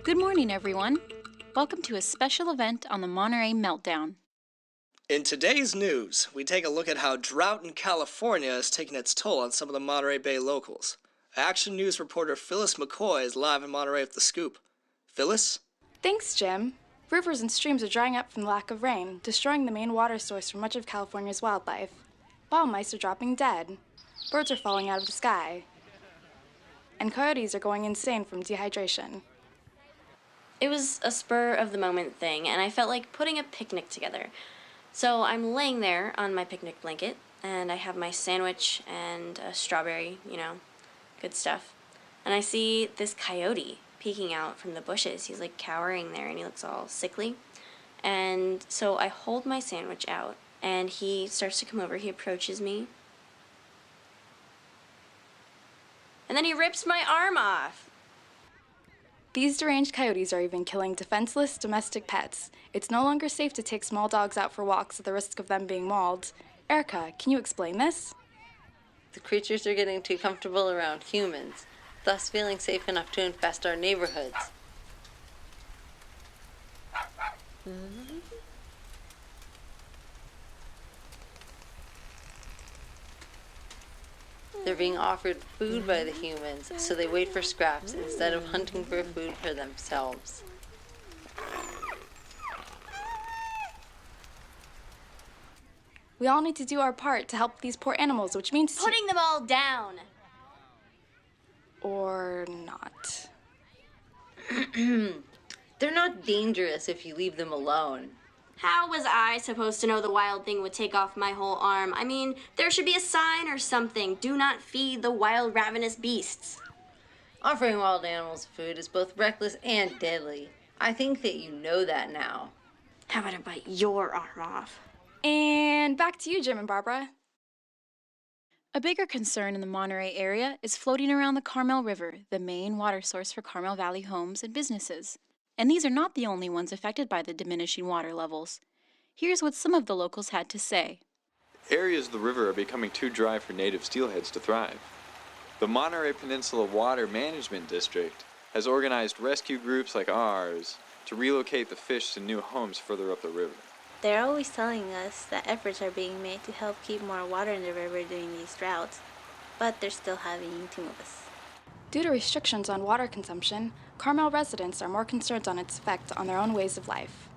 Good morning, everyone. Welcome to a special event on the Monterey Meltdown. In today's news, we take a look at how drought in California is taking its toll on some of the Monterey Bay locals. Action News reporter Phyllis McCoy is live in Monterey with the scoop. Phyllis? Thanks, Jim. Rivers and streams are drying up from the lack of rain, destroying the main water source for much of California's wildlife. Wild mice are dropping dead. Birds are falling out of the sky. And coyotes are going insane from dehydration. It was a spur-of-the-moment thing, and I felt like putting a picnic together. So I'm laying there on my picnic blanket, and I have my sandwich and a strawberry, good stuff. And I see this coyote peeking out from the bushes. He's like cowering there, and he looks all sickly. And so I hold my sandwich out, and he starts to come over. He approaches me. And then he rips my arm off. These deranged coyotes are even killing defenseless domestic pets. It's no longer safe to take small dogs out for walks at the risk of them being mauled. Erica, can you explain this? The creatures are getting too comfortable around humans, thus feeling safe enough to infest our neighborhoods. They're being offered food by the humans, so they wait for scraps instead of hunting for food for themselves. We all need to do our part to help these poor animals, which means Putting them all down. Or not. They're not dangerous if you leave them alone. How was I supposed to know the wild thing would take off my whole arm? I mean, there should be a sign or something. Do not feed the wild, ravenous beasts. Offering wild animals food is both reckless and deadly. I think that you know that now. How about I bite your arm off? And back to you, Jim and Barbara. A bigger concern in the Monterey area is floating around the Carmel River, the main water source for Carmel Valley homes and businesses. And these are not the only ones affected by the diminishing water levels. Here's what some of the locals had to say. Areas of the river are becoming too dry for native steelheads to thrive. The Monterey Peninsula Water Management District has organized rescue groups like ours to relocate the fish to new homes further up the river. They're always telling us that efforts are being made to help keep more water in the river during these droughts, but they're still having to move us. Due to restrictions on water consumption, Carmel residents are more concerned on its effect on their own ways of life.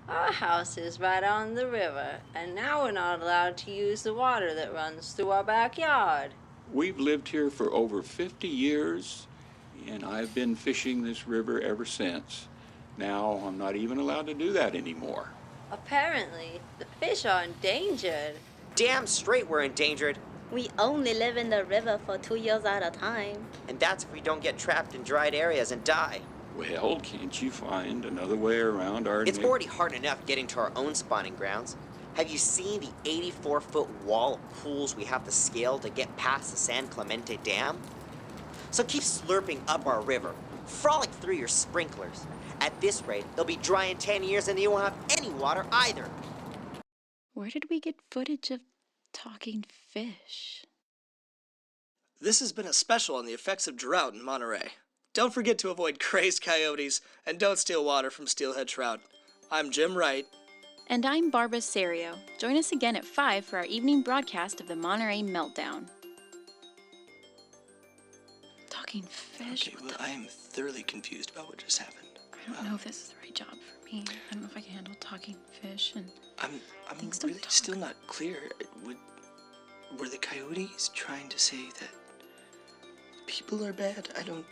Our house is right on the river, and now we're not allowed to use the water that runs through our backyard. We've lived here for over 50 years, and I've been fishing this river ever since. Now I'm not even allowed to do that anymore. Apparently, the fish are endangered. Damn straight we're endangered. We only live in the river for 2 years at a time. And that's if we don't get trapped in dried areas and die. Well, can't you find another way around our... It's already hard enough getting to our own spawning grounds. Have you seen the 84-foot wall of pools we have to scale to get past the San Clemente Dam? So keep slurping up our river. Frolic through your sprinklers. At this rate, they'll be dry in 10 years and you won't have any water either. Where did we get footage of talking fish? This has been a special on the effects of drought in Monterey. Don't forget to avoid crazed coyotes and don't steal water from steelhead trout. I'm Jim Wright. And I'm Barbara Serio. Join us again at 5 for our evening broadcast of the Monterey Meltdown. Talking fish? Okay, well, I am thoroughly confused about what just happened. I don't know if this is the right job for me. I don't know if I can handle talking fish and... I'm really still not clear. Were the coyotes trying to say that people are bad? I don't